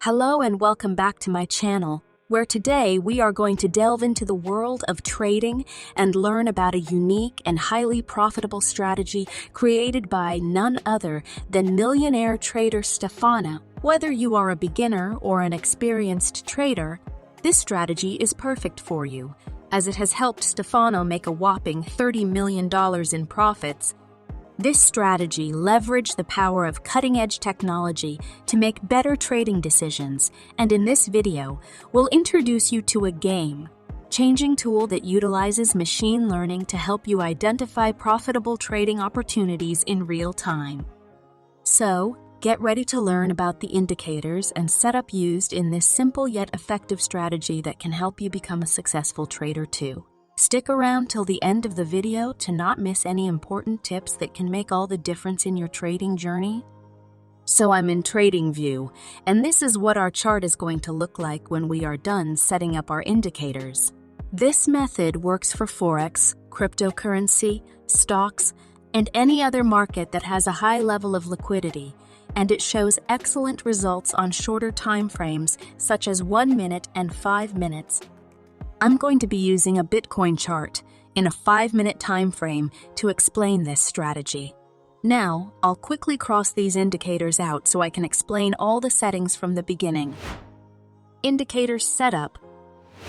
Hello and welcome back to my channel, where today we are going to delve into the world of trading and learn about a unique and highly profitable strategy created by none other than millionaire trader Stefano. Whether you are a beginner or an experienced trader, this strategy is perfect for you, as it has helped Stefano make a whopping $30 million in profits. This strategy leveraged the power of cutting-edge technology to make better trading decisions, and in this video, we'll introduce you to a game-changing tool that utilizes machine learning to help you identify profitable trading opportunities in real time. So, get ready to learn about the indicators and setup used in this simple yet effective strategy that can help you become a successful trader too. Stick around till the end of the video to not miss any important tips that can make all the difference in your trading journey. So I'm in Tradingview, and this is what our chart is going to look like when we are done setting up our indicators. This method works for forex, cryptocurrency, stocks, and any other market that has a high level of liquidity, and it shows excellent results on shorter time frames such as 1 minute and 5 minutes. I'm going to be using a Bitcoin chart in a 5-minute time frame to explain this strategy. Now, I'll quickly cross these indicators out so I can explain all the settings from the beginning. Indicator setup.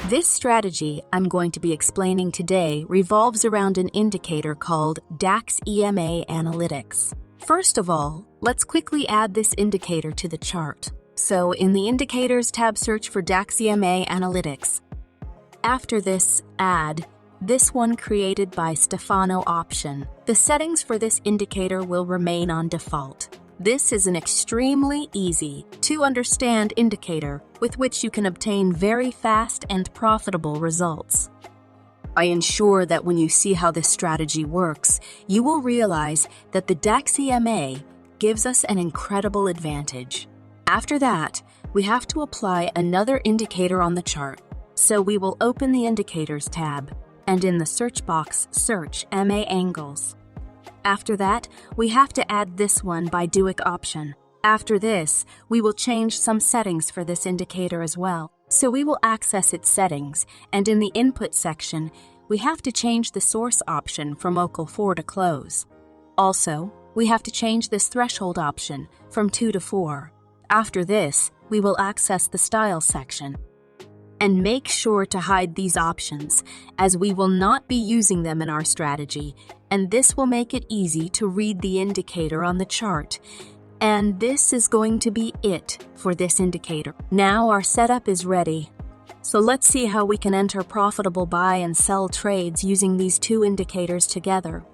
This strategy I'm going to be explaining today revolves around an indicator called DAX EMA Analytics. First of all, let's quickly add this indicator to the chart. So in the Indicators tab, search for DAX EMA Analytics. After this, add this one created by Stefano option. The settings for this indicator will remain on default. This is an extremely easy to understand indicator with which you can obtain very fast and profitable results. I ensure that when you see how this strategy works, you will realize that the DAX EMA gives us an incredible advantage. After that, we have to apply another indicator on the chart. So we will open the Indicators tab, and in the search box, search MA Angles. After that, we have to add this one by Duick option. After this, we will change some settings for this indicator as well. So we will access its settings, and in the Input section, we have to change the Source option from Local 4 to Close. Also, we have to change this Threshold option from 2 to 4. After this, we will access the Style section. And make sure to hide these options, as we will not be using them in our strategy, and this will make it easy to read the indicator on the chart. And this is going to be it for this indicator. Now our setup is ready. So let's see how we can enter profitable buy and sell trades using these two indicators together.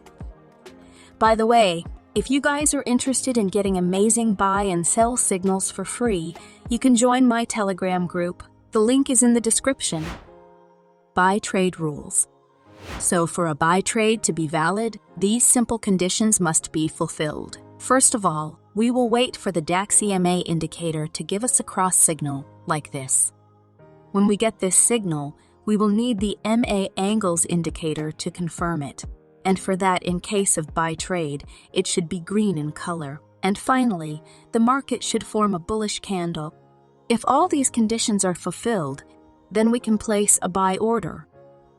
By the way, if you guys are interested in getting amazing buy and sell signals for free, you can join my Telegram group. The link is in the description. Buy trade rules. So for a buy trade to be valid, these simple conditions must be fulfilled. First of all, we will wait for the DAX EMA indicator to give us a cross signal like this. When we get this signal, we will need the MA Angles indicator to confirm it. And for that, in case of buy trade, it should be green in color. And finally, the market should form a bullish candle. If all these conditions are fulfilled, then we can place a buy order.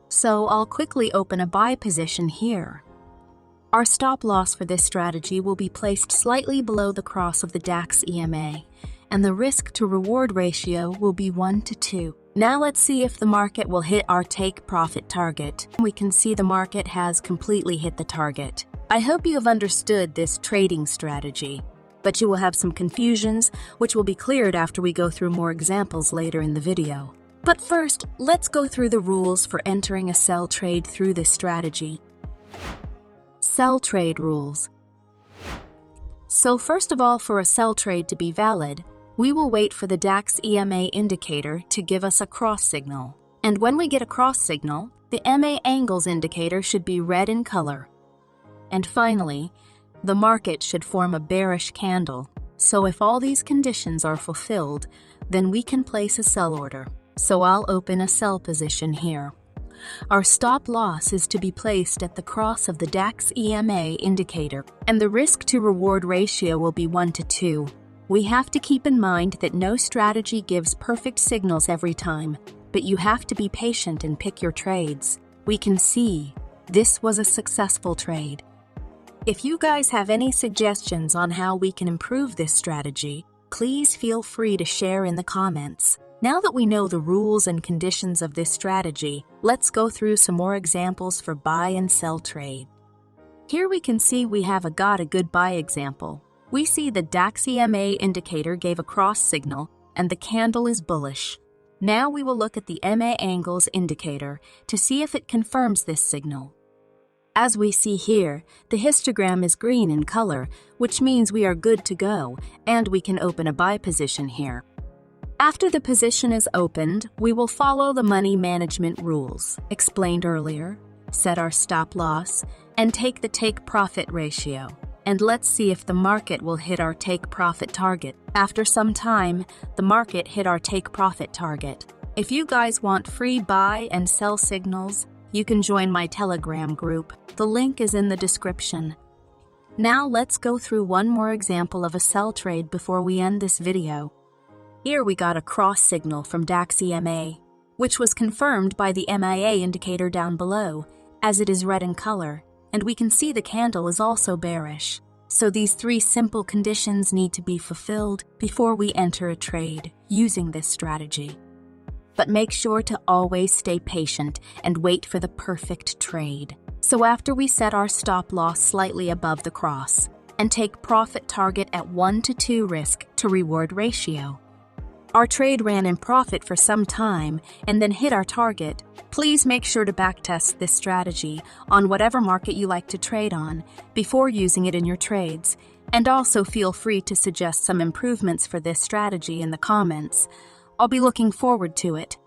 So I'll quickly open a buy position here. Our stop loss for this strategy will be placed slightly below the cross of the DAX EMA, and the risk to reward ratio will be 1 to 2. Now let's see if the market will hit our take profit target. We can see the market has completely hit the target. I hope you have understood this trading strategy, but you will have some confusions, which will be cleared after we go through more examples later in the video. But first, let's go through the rules for entering a sell trade through this strategy. Sell trade rules. So first of all, for a sell trade to be valid, we will wait for the DAX EMA indicator to give us a cross signal. And when we get a cross signal, the MA Angles indicator should be red in color. And finally, the market should form a bearish candle. So if all these conditions are fulfilled, then we can place a sell order. So I'll open a sell position here. Our stop loss is to be placed at the cross of the DAX EMA indicator, and the risk to reward ratio will be 1 to 2. We have to keep in mind that no strategy gives perfect signals every time, but you have to be patient and pick your trades. We can see this was a successful trade. If you guys have any suggestions on how we can improve this strategy, please feel free to share in the comments. Now that we know the rules and conditions of this strategy, let's go through some more examples for buy and sell trade. Here we can see we have got a good buy example. We see the DAX EMA indicator gave a cross signal and the candle is bullish. Now we will look at the MA angles indicator to see if it confirms this signal. As we see here, the histogram is green in color, which means we are good to go, and we can open a buy position here. After the position is opened, we will follow the money management rules explained earlier, set our stop loss, and take the take-profit ratio. And let's see if the market will hit our take-profit target. After some time, the market hit our take-profit target. If you guys want free buy and sell signals, you can join my Telegram group. The link is in the description. Now let's go through one more example of a sell trade before we end this video. Here we got a cross signal from DAX EMA, which was confirmed by the MIA indicator down below, as it is red in color, and we can see the candle is also bearish. So these three simple conditions need to be fulfilled before we enter a trade using this strategy. But make sure to always stay patient and wait for the perfect trade. So after we set our stop loss slightly above the cross and take profit target at 1 to 2 risk to reward ratio, our trade ran in profit for some time and then hit our target. Please make sure to backtest this strategy on whatever market you like to trade on before using it in your trades, and also feel free to suggest some improvements for this strategy in the comments. I'll be looking forward to it.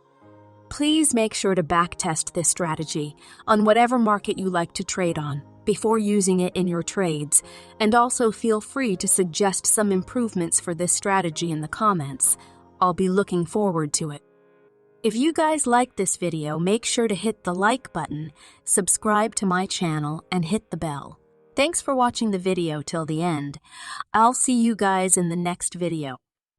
Please make sure to backtest this strategy on whatever market you like to trade on before using it in your trades, and also feel free to suggest some improvements for this strategy in the comments. I'll be looking forward to it. If you guys like this video, make sure to hit the like button, subscribe to my channel, and hit the bell. Thanks for watching the video till the end. I'll see you guys in the next video.